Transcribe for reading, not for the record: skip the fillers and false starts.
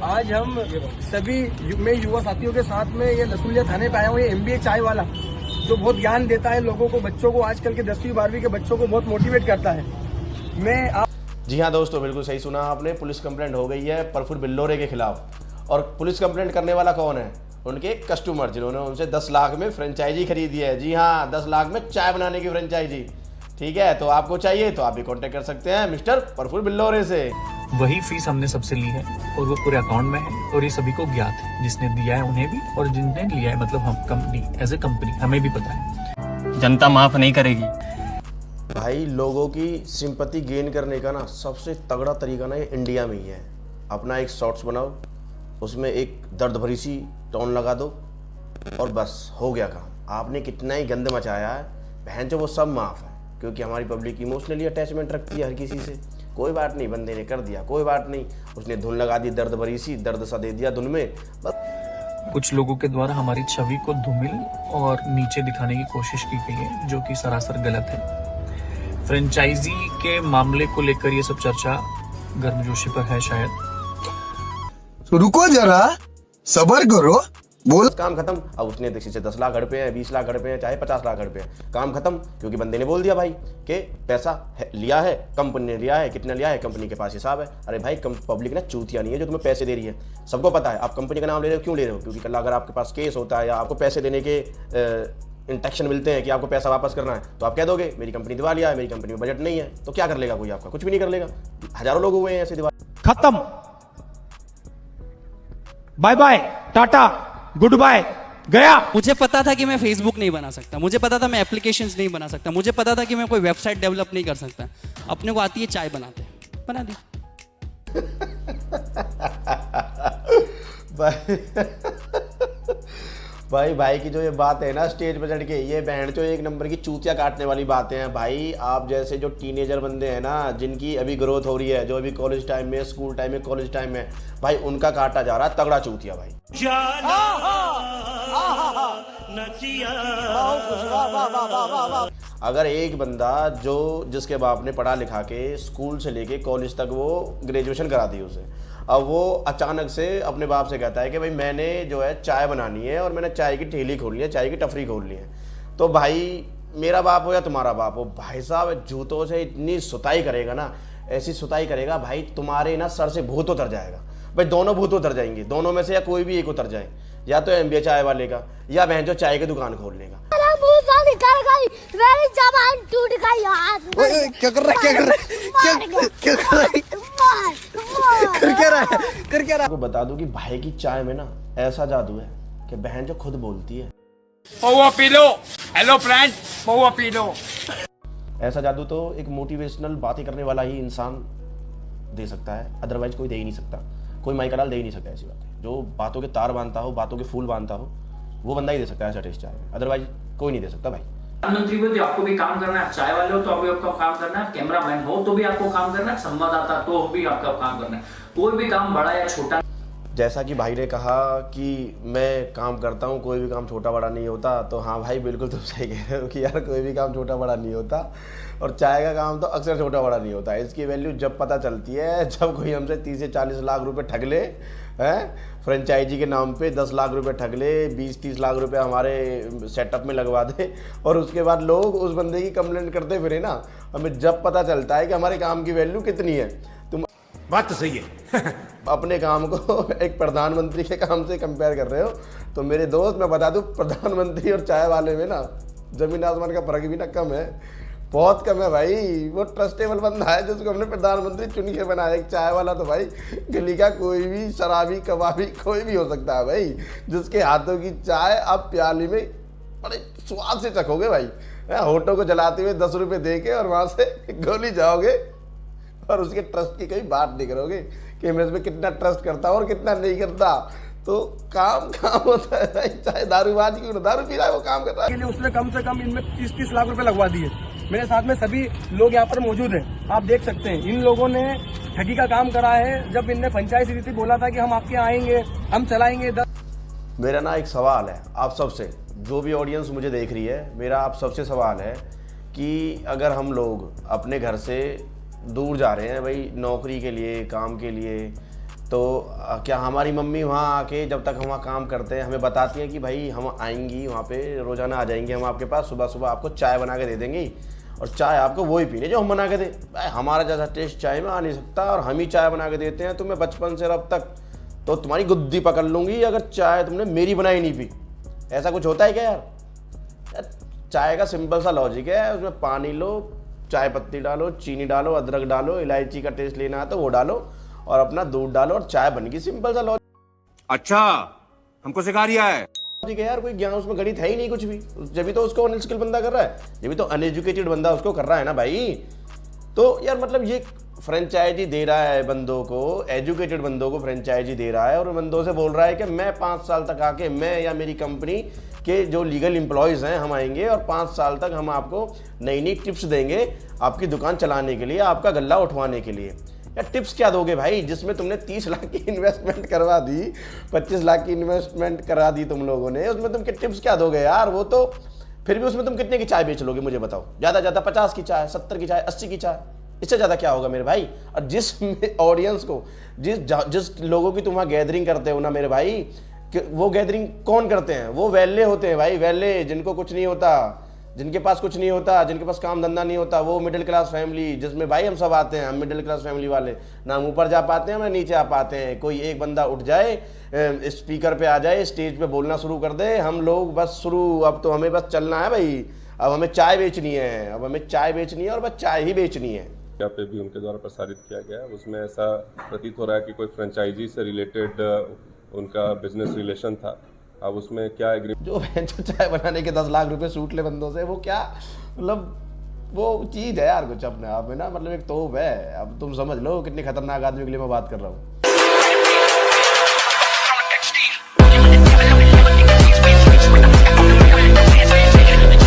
आज हम सभी मैं युवा साथियों के साथ में ये लसूलिया थाने पे आया हूँ। ये MBA चाय वाला जो बहुत ज्ञान देता है लोगों को, बच्चों को, आजकल के 10वीं 12वीं के बच्चों को बहुत मोटिवेट करता है। जी हाँ दोस्तों, बिल्कुल सही सुना आपने। पुलिस कंप्लेंट हो गई है प्रफुल्ल बिल्लोरे के खिलाफ। और पुलिस कंप्लेंट करने वाला कौन है? उनके कस्टमर, जिन्होंने उनसे 10 लाख में फ्रेंचाइजी खरीदी है। जी हाँ, 10 लाख में चाय बनाने की फ्रेंचाइजी। ठीक है, तो आपको चाहिए तो आप भी कांटेक्ट कर सकते हैं मिस्टर प्रफुल्ल बिल्लोरे से। वही फीस हमने सबसे ली है और वो पूरे अकाउंट में है और ये सभी को ज्ञात है। जिसने दिया है उन्हें भी और जिनने लिया है, मतलब हम कंपनी एज ए कंपनी, हमें भी पता है। जनता माफ नहीं करेगी। भाई, लोगों की सिंपैथी गेन करने का ना सबसे तगड़ा तरीका ना ये इंडिया में ही है। अपना एक शॉर्ट्स बनाओ, उसमें एक दर्द भरी सी टोन लगा दो और बस हो गया काम। आपने कितना ही गंद मचाया है, बहन जो वो सब माफ़ है, क्योंकि हमारी पब्लिक इमोशनली अटैचमेंट रखती है हर किसी से। कोई बात नहीं, बंदे ने कर दिया, कोई बात नहीं, उसने धुन लगा दी दर्द भरी सी, दर्द सा दे दिया धुन में बस। कुछ लोगों के द्वारा हमारी छवि को धूमिल और नीचे दिखाने की कोशिश की गई है, जो कि सरासर गलत है। फ्रेंचाइजी के मामले को लेकर ये सब चर्चा गर्मजोशी पर है शायद। तो रुको जरा, सबर करो, बोल। काम खत्म। अब उसने किसी से 10 लाख हड़पे हैं, 20 लाख हड़पे हैं, चाहे 50 लाख हड़पे हैं, काम खत्म। क्योंकि बंदे ने बोल दिया भाई कि पैसा लिया है, कंपनी ने लिया है, कितना लिया है, कंपनी के पास हिसाब है। अरे भाई, पब्लिक ना चूतिया नहीं है जो तुम्हें पैसे दे रही है, सबको पता है। आप कंपनी का नाम ले रहे हो, क्यों ले रहे हो? क्योंकि कल अगर आपके पास केस होता है या आपको पैसे देने के इंस्ट्रक्शन मिलते हैं कि आपको पैसा वापस करना है, तो आप कह दोगे मेरी कंपनी दिवालिया है, मेरी कंपनी में बजट नहीं है। तो क्या कर लेगा कोई? आपका कुछ भी नहीं कर लेगा। हजारों लोग हुए हैं ऐसे दिवालिया। खत्म, bye bye, tata, goodbye, गया। मुझे पता था कि मैं फेसबुक नहीं बना सकता, मुझे पता था मैं एप्लीकेशंस नहीं बना सकता, मुझे पता था कि मैं कोई वेबसाइट डेवलप नहीं कर सकता। अपने को आती है चाय बनाते, बना दी। भाई की जो ये बात है ना स्टेज पे चढ़ के, ये बहन जो एक नंबर की चूतिया काटने वाली बातें हैं। भाई, आप जैसे जो टीनेजर बंदे हैं ना, जिनकी अभी ग्रोथ हो रही है, जो अभी कॉलेज टाइम में, स्कूल टाइम में, कॉलेज टाइम में, भाई उनका काटा जा रहा है तगड़ा चूतिया भाई। अगर एक बंदा जिसके बाप ने पढ़ा लिखा के स्कूल से लेके कॉलेज तक वो ग्रेजुएशन करा दी उसे, अब वो अचानक से अपने बाप से कहता है कि भाई मैंने जो है चाय बनानी है और मैंने चाय की ठेली खोलनी है, चाय की टफरी खोलनी है। तो भाई, मेरा बाप हो या तुम्हारा बाप हो, भाई साहब जूतों से इतनी सुताई करेगा ना, ऐसी सुताई करेगा भाई, तुम्हारे ना सर से भूत उतर जाएगा। भाई दोनों भूत उतर जाएंगे, दोनों में से या कोई भी एक उतर जाए, या तो MBA चाय वाले का या बहन जो चाय की दुकान खोलने का। मेरी जबान टूट गई यार। क्या कर रहा है, क्या कर रहा है, क्या कर रहा है, कर क्या रहा है, कर क्या रहा है? आपको बता दूं कि भाई की चाय में ना ऐसा जादू है कि बहन जो खुद बोलती है। पौवा पी लो, हेलो फ्रेंड, पौवा पी लो। ऐसा जादू तो एक मोटिवेशनल बातें करने वाला ही इंसान दे सकता है, अदरवाइज कोई दे ही नहीं सकता। कोई माइकलाल दे ही नहीं सकता ऐसी बातें। जो बातों के तार बांधता हो, बातों के फूल बांधता हो, वो बंदा ही दे सकता है ऐसा टेस्ट चाय में, अदरवाइज कोई नहीं दे सकता भाई। प्रधानमंत्री हो तो आपको भी काम करना है, चाय वाले हो तो अभी आपका काम करना है, कैमरामैन हो तो भी आपको काम करना है, संवाददाता तो भी आपका काम करना है। कोई भी काम बड़ा या छोटा, जैसा कि भाई ने कहा कि मैं काम करता हूँ, कोई भी काम छोटा बड़ा नहीं होता, तो हाँ भाई बिल्कुल तुम सही कह रहे हो कि यार कोई भी काम छोटा बड़ा नहीं होता, और चाय का काम तो अक्सर छोटा बड़ा नहीं होता। इसकी वैल्यू जब पता चलती है जब कोई हमसे 30 से 40 लाख रुपए ठग ले, हैं, फ्रेंचाइजी के नाम पे 10 लाख रुपए ठग ले, 20-30 लाख रुपए हमारे सेटअप में लगवा दे, और उसके बाद लोग उस बंदे की कंप्लेंट करते फिरे ना, हमें जब पता चलता है कि हमारे काम की वैल्यू कितनी है। तुम बात तो सही है। अपने काम को एक प्रधानमंत्री के काम से कंपेयर कर रहे हो, तो मेरे दोस्त मैं बता दूं, प्रधानमंत्री और चाय वाले में ना जमीन आसमान का फर्क भी ना कम है, बहुत कम है भाई। वो ट्रस्टेबल बंदा है जिसको हमने प्रधानमंत्री चुन के बनाया। एक चाय वाला तो भाई गली का कोई भी शराबी कबाबी कोई भी हो सकता है भाई, जिसके हाथों की चाय आप प्याली में बड़े स्वाद से चखोगे भाई। होठों को जलाते हुए 10 रुपये दे के और वहाँ से गोली जाओगे और उसके ट्रस्ट की कहीं बात नहीं करोगे कि मैं इसमें कितना ट्रस्ट करता हूँ और कितना नहीं करता। तो काम होता है भाई, चाहे दारूबाज क्यों ना, दारू पी रहा है वो काम कर रहा है। उसने कम से कम इनमें 30-30 लाख रुपए लगवा दिए। मेरे साथ में सभी लोग यहाँ पर मौजूद हैं, आप देख सकते हैं। इन लोगों ने ठगी का काम करा है। जब इनने फ्रेंचाइजी दी थी, बोला था कि हम आपके यहाँ आएंगे, हम चलाएंगे। मेरा ना एक सवाल है आप सबसे, जो भी ऑडियंस मुझे देख रही है, मेरा आप सबसे सवाल है कि अगर हम लोग अपने घर से दूर जा रहे हैं भाई, नौकरी के लिए, काम के लिए, तो क्या हमारी मम्मी वहाँ आके जब तक हम वहाँ काम करते हैं हमें बताती हैं कि भाई हम आएंगी वहाँ पे, रोज़ाना आ जाएंगे हम आपके पास, सुबह सुबह आपको चाय बना के दे देंगी और चाय आपको वही पीनी जो हम बना के दें। भाई हमारा जैसा टेस्ट चाय में आ नहीं सकता, और हम ही चाय बना के देते हैं तुम्हें बचपन से अब तक, तो तुम्हारी गुद्दी पकड़ लूँगी अगर चाय तुमने मेरी बनाई नहीं पी। ऐसा कुछ होता है क्या यार? चाय का सिंपल सा लॉजिक है, उसमें पानी लो, चाय पत्ती डालो, चीनी डालो, अदरक डालो, इलायची का टेस्ट लेना है तो वो डालो और अपना दूध डालो और चाय बन गई। सिंपल सा लॉजिक। अच्छा, हमको सिखा रिया है। ठीक है यार, कोई ज्ञान उसमें गणित है ही नहीं कुछ भी, जब भी तो उसको अनस्किल बंदा कर रहा है, जब भी तो अनएजुकेटेड बंदा उसको कर रहा है ना भाई। तो यार मतलब ये फ्रेंचाइजी दे रहा है बंदों को, एजुकेटेड बंदों को फ्रेंचाइजी दे रहा है और बंदों से बोल रहा है कि मैं 5 साल तक आके मैं या मेरी कंपनी के जो लीगल एम्प्लॉयज़ हैं हम आएंगे और 5 साल तक हम आपको नई नई टिप्स देंगे आपकी दुकान चलाने के लिए, आपका गल्ला उठवाने के लिए। यार टिप्स क्या दोगे भाई, जिसमें तुमने 30 लाख की इन्वेस्टमेंट करवा दी, 25 लाख की इन्वेस्टमेंट करा दी तुम लोगों ने, उसमें तुम टिप्स क्या दोगे यार? वो तो फिर भी उसमें तुम कितने की चाय बेच लोगे मुझे बताओ? ज़्यादा ज़्यादा 50 की चाय, 70 की चाय, 80 की चाय, इससे ज़्यादा क्या होगा मेरे भाई? और जिस ऑडियंस को, जिस लोगों की तुम वहाँ गैदरिंग करते हो ना मेरे भाई, वो गैदरिंग कौन करते हैं? वो वैले होते हैं भाई, वैले, जिनको कुछ नहीं होता, जिनके पास कुछ नहीं होता, जिनके पास काम धंधा नहीं होता, वो मिडिल क्लास फैमिली जिसमें भाई हम सब आते हैं। हम मिडिल क्लास फैमिली वाले ना हम ऊपर जा पाते हैं ना नीचे आ पाते हैं। कोई एक बंदा उठ जाए, स्पीकर पे आ जाए, स्टेज पे बोलना शुरू कर दे, हम लोग बस शुरू, अब तो हमें बस चलना है भाई, अब हमें चाय बेचनी है, अब हमें चाय बेचनी है और बस चाय ही बेचनी है। पे भी उनके द्वारा प्रसारित किया गया, उसमें ऐसा प्रतीत हो रहा है कि कोई फ्रेंचाइजी से रिलेटेड उनका बिजनेस रिलेशन था। अब उसमें क्या जो चाय बनाने के 10 लाख रुपए सूट ले बंदों से, वो क्या मतलब वो चीज़ है यार कुछ अपने आप में ना, मतलब एक तोप है। अब तुम समझ लो कितनी खतरनाक आदमी के लिए मैं बात कर रहा हूँ।